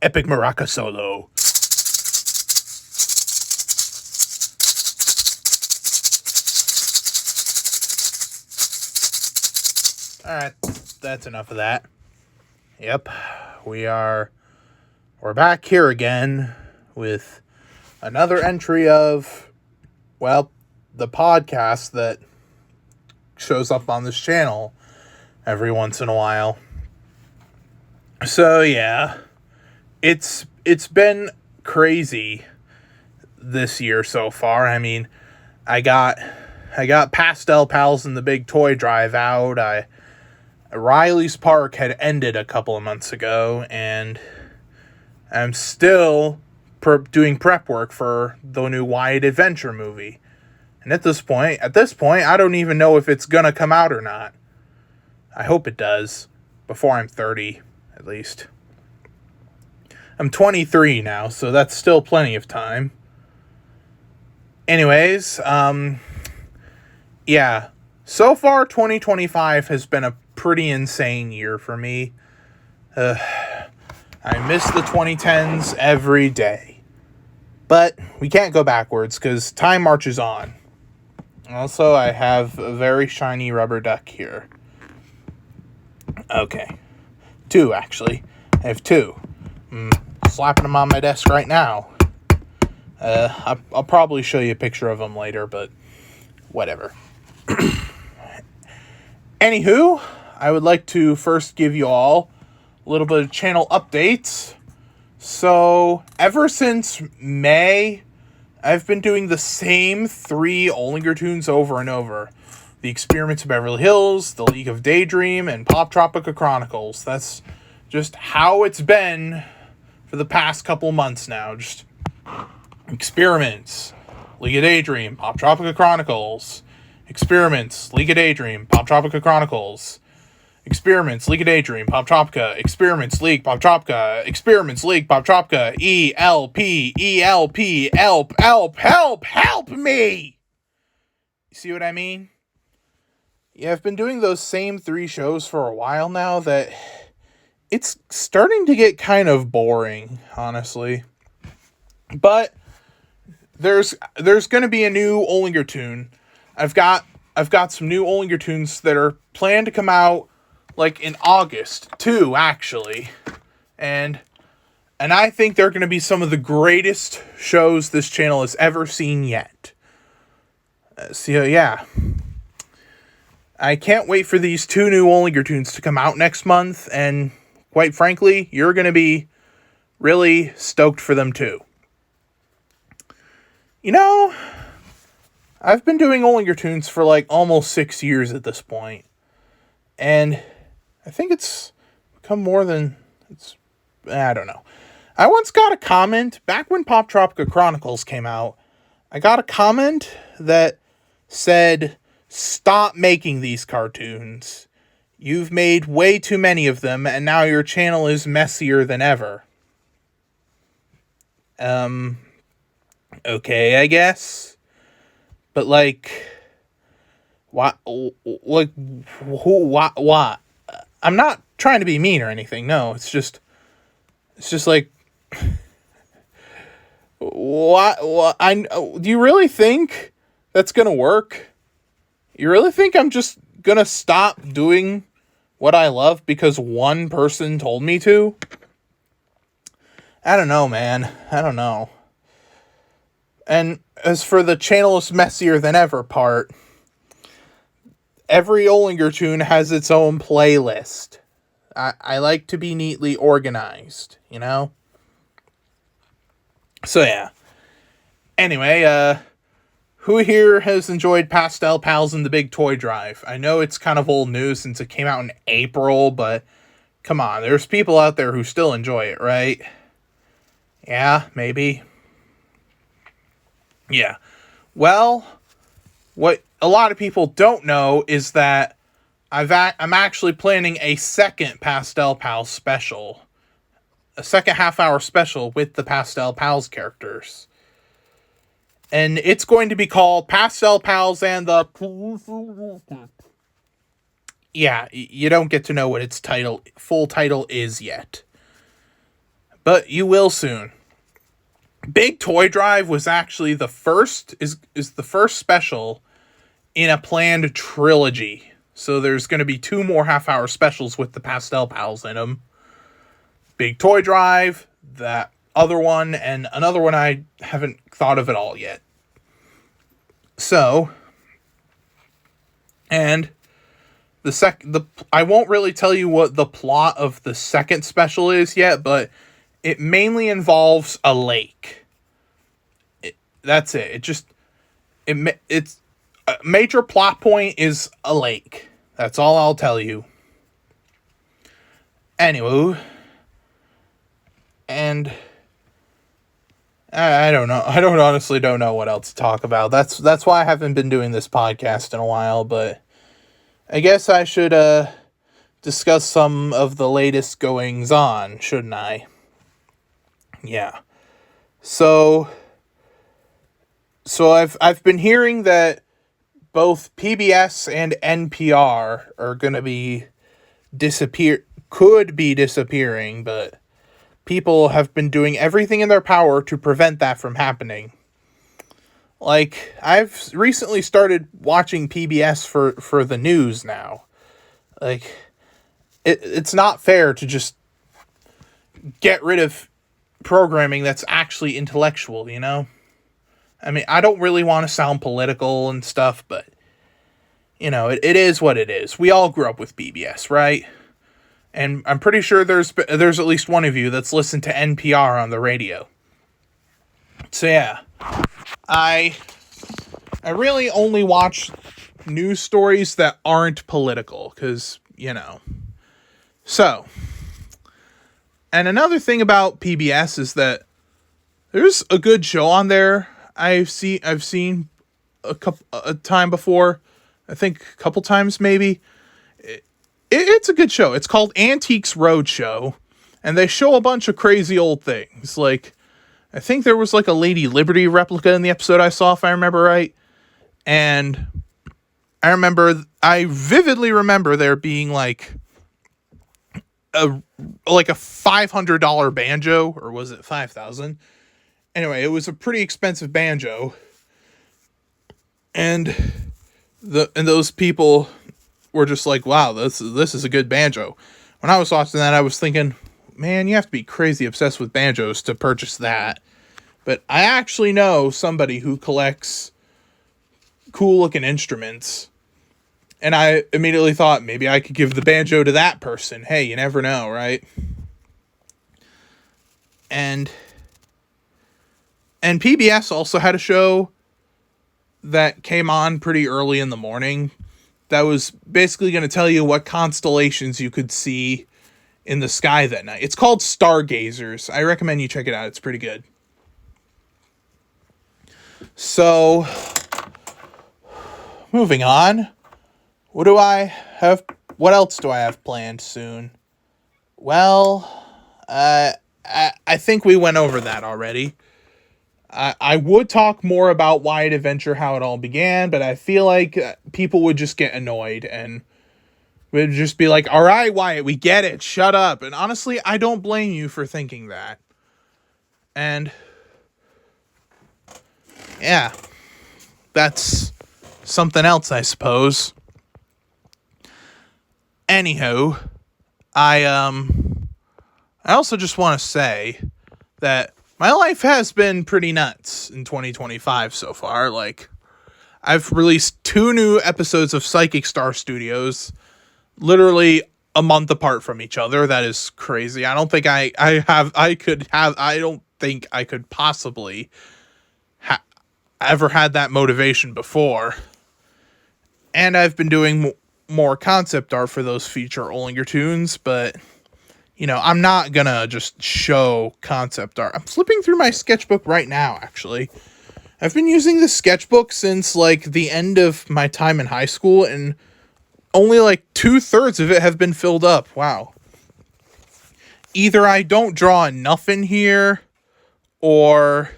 epic maraca solo. Alright, that's enough of that. Yep, we're back here again with another entry of, well, the podcast that shows up on this channel every once in a while. So yeah, it's been crazy this year so far. I mean, I got Pastel Pals and the Big Toy Drive out. Riley's Park had ended a couple of months ago, and I'm still doing prep work for the new Wyatt Adventure movie. And at this point, I don't even know if it's gonna come out or not. I hope it does, before I'm 30, at least. I'm 23 now, so that's still plenty of time. Anyways, yeah. So far, 2025 has been a pretty insane year for me. I miss the 2010s every day. But we can't go backwards because time marches on. Also, I have a very shiny rubber duck here. Okay. 2, actually. I have 2. I'm slapping them on my desk right now. I'll probably show you a picture of them later, but whatever. Anywho, I would like to first give you all a little bit of channel updates. So, ever since May, I've been doing the same 3 Olinger tunes over and over. The Experiments of Beverly Hills, The League of Daydream, and Pop Tropica Chronicles. That's just how it's been for the past couple months now. Just Experiments, League of Daydream, Pop Tropica Chronicles. Experiments, League of Daydream, Pop Tropica Chronicles. Experiments, League of Daydream, Pop Tropica. Experiments, League, Pop Tropica. Experiments, League, Pop Tropica. ELP, help me! You see what I mean? Yeah, I've been doing those same 3 shows for a while now that it's starting to get kind of boring, honestly. But there's going to be a new Olinger tune. I've got some new Olinger tunes that are planned to come out like in August too, actually. And I think they're going to be some of the greatest shows this channel has ever seen yet. So yeah. I can't wait for these 2 new Olinger tunes to come out next month, and quite frankly, you're going to be really stoked for them too. You know, I've been doing Olinger tunes for like almost 6 years at this point, and I think it's become more than I don't know. I once got a comment back when Pop Tropica Chronicles came out. I got a comment that said, "Stop making these cartoons. You've made way too many of them, and now your channel is messier than ever." Okay, I guess. But like, what? Like, who? What? I'm not trying to be mean or anything. No, it's just like, what? Do you really think that's gonna work? You really think I'm just gonna stop doing what I love because one person told me to? I don't know, man. I don't know. And as for the channel is messier than ever part, every Olinger tune has its own playlist. I like to be neatly organized, you know? So yeah. Anyway, who here has enjoyed Pastel Pals and the Big Toy Drive? I know it's kind of old news since it came out in April, but come on, there's people out there who still enjoy it, right? Yeah, maybe. Yeah. Well, what a lot of people don't know is that I'm actually planning a second Pastel Pals special. A second half-hour special with the Pastel Pals characters. And it's going to be called Pastel Pals and the... Yeah, you don't get to know what its full title is yet. but you will soon. Big Toy Drive was actually the first special in a planned trilogy. So there's going to be 2 more half-hour specials with the Pastel Pals in them. Big Toy Drive, that other one, and another one I haven't thought of at all yet. So, and I won't really tell you what the plot of the second special is yet, but it mainly involves a lake. That's it. It's a major plot point is a lake. That's all I'll tell you. Anyway, and I don't know. I honestly don't know what else to talk about. That's why I haven't been doing this podcast in a while, but I guess I should discuss some of the latest goings on, shouldn't I? Yeah. So I've been hearing that both PBS and NPR are going to be could be disappearing, but people have been doing everything in their power to prevent that from happening. Like, I've recently started watching PBS for the news now. Like, it's not fair to just get rid of programming that's actually intellectual, you know? I mean, I don't really want to sound political and stuff, but, you know, it is what it is. We all grew up with PBS, right? And I'm pretty sure there's at least one of you that's listened to NPR on the radio. So, yeah. I really only watch news stories that aren't political, because, you know. So, and another thing about PBS is that there's a good show on there. I've seen a time before, I think a couple times maybe. It's a good show. It's called Antiques Roadshow, and they show a bunch of crazy old things. Like, I think there was like a Lady Liberty replica in the episode I saw, if I remember right. And I vividly remember there being like a $500 banjo, or was it 5,000? Anyway, it was a pretty expensive banjo. And those people were just like, wow, this is a good banjo. When I was watching that, I was thinking, man, you have to be crazy obsessed with banjos to purchase that. But I actually know somebody who collects cool-looking instruments. And I immediately thought, maybe I could give the banjo to that person. Hey, you never know, right? And PBS also had a show that came on pretty early in the morning that was basically going to tell you what constellations you could see in the sky that night. It's called Stargazers. I recommend you check it out. It's pretty good. So, moving on. What else do I have planned soon? Well, I think we went over that already. I would talk more about Wyatt Adventure, how it all began, but I feel like people would just get annoyed and would just be like, all right, Wyatt, we get it, shut up. And honestly, I don't blame you for thinking that. And yeah, that's something else, I suppose. Anywho, I also just want to say that my life has been pretty nuts in 2025 so far. Like, I've released 2 new episodes of Psychic Star Studios, literally a month apart from each other. That is crazy. I don't think I don't think I could possibly ever had that motivation before. And I've been doing more concept art for those future Olinger tunes, but you know, I'm not gonna just show concept art. I'm flipping through my sketchbook right now, actually. I've been using this sketchbook since, like, the end of my time in high school, and only, like, 2/3 of it have been filled up. Wow. Either I don't draw enough in here, or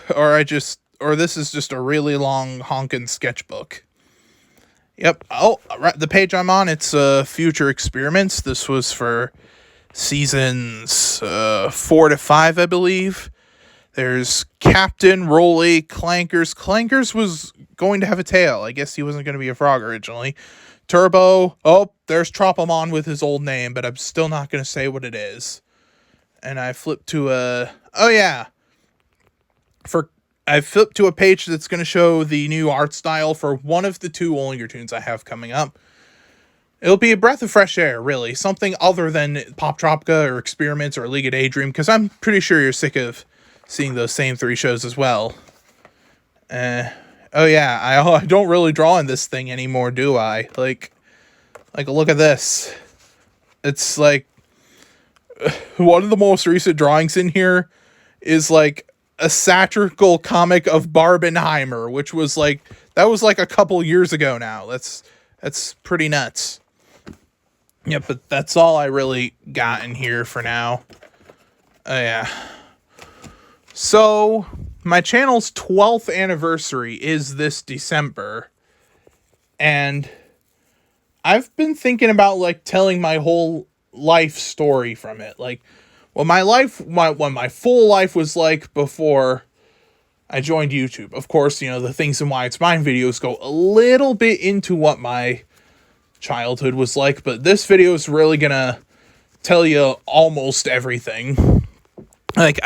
this is just a really long honkin' sketchbook. Yep. Oh, right, the page I'm on, it's future experiments. This was for seasons 4 to 5, I believe. There's Captain, Rolly, Clankers. Clankers was going to have a tail. I guess he wasn't going to be a frog originally. Turbo. Oh, there's Tropomon with his old name, but I'm still not going to say what it is. And I flipped to I flipped to a page that's going to show the new art style for one of the 2 Olinger tunes I have coming up. It'll be a breath of fresh air, really. Something other than Pop Tropica or Experiments or League of Daydream, because I'm pretty sure you're sick of seeing those same 3 shows as well. I don't really draw in this thing anymore, do I? Like look at this. It's like one of the most recent drawings in here is like a satirical comic of Barbenheimer, which was like a couple years ago now. That's pretty nuts. Yeah, but that's all I really got in here for now. Yeah. So, my channel's 12th anniversary is this December. And I've been thinking about, like, telling my whole life story from it. Like, what my full life was like before I joined YouTube. Of course, the Things in Wyatt's Mind videos go a little bit into what my childhood was like, but this video is really gonna tell you almost everything. Like,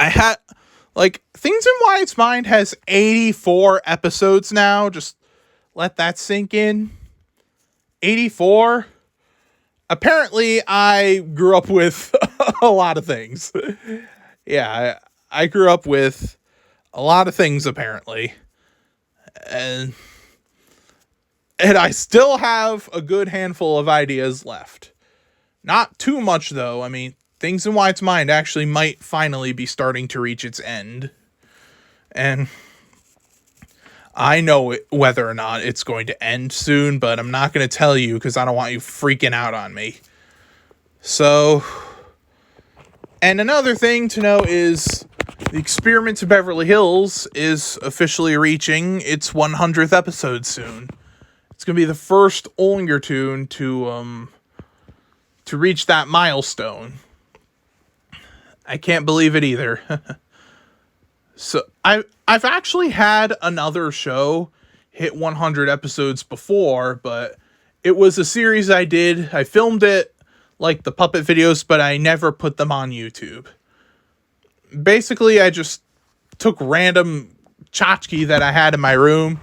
Things in Wyatt's Mind has 84 episodes now. Just let that sink in. 84. Apparently, I grew up with a lot of things. Yeah, I grew up with a lot of things, apparently. And I still have a good handful of ideas left. Not too much, though. I mean, Things in Wyatt's Mind actually might finally be starting to reach its end. And I know whether or not it's going to end soon, but I'm not going to tell you because I don't want you freaking out on me. So, and another thing to know is the Experiments of Beverly Hills is officially reaching its 100th episode soon. It's going to be the first Olinger tune to reach that milestone. I can't believe it either. So I've actually had another show hit 100 episodes before, but it was a series I did. I filmed it like the puppet videos, but I never put them on YouTube. Basically, I just took random tchotchke that I had in my room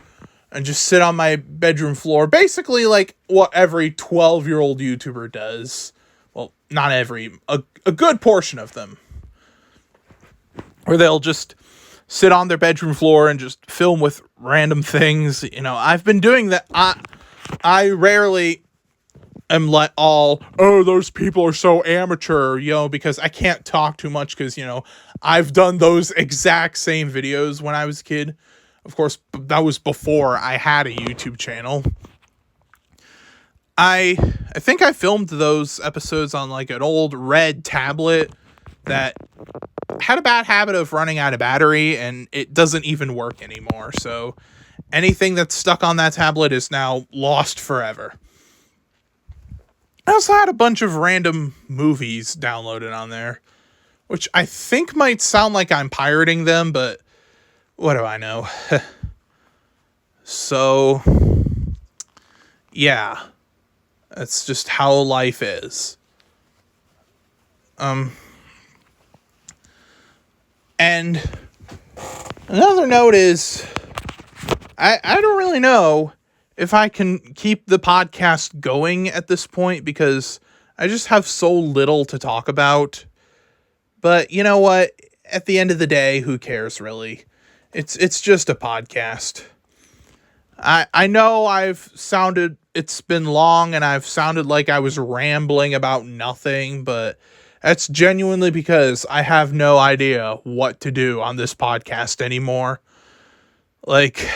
and just sit on my bedroom floor. Basically like what every 12-year-old YouTuber does. Well, not every, a good portion of them. Where they'll just sit on their bedroom floor and just film with random things. I've been doing that. I rarely am those people are so amateur, because I can't talk too much because, I've done those exact same videos when I was a kid. Of course, that was before I had a YouTube channel. I think I filmed those episodes on like an old red tablet that had a bad habit of running out of battery, and it doesn't even work anymore. So anything that's stuck on that tablet is now lost forever. I also had a bunch of random movies downloaded on there, which I think might sound like I'm pirating them, but what do I know? So, yeah, that's just how life is. And another note is, I don't really know if I can keep the podcast going at this point because I just have so little to talk about. But you know what? At the end of the day, who cares really? It's just a podcast. I know it's been long and I've sounded like I was rambling about nothing, but that's genuinely because I have no idea what to do on this podcast anymore. Like,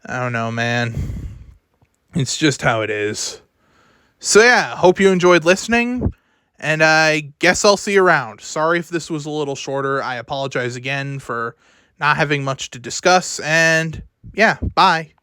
I don't know, man. It's just how it is. So yeah, hope you enjoyed listening, and I guess I'll see you around. Sorry if this was a little shorter. I apologize again for not having much to discuss, and yeah, bye.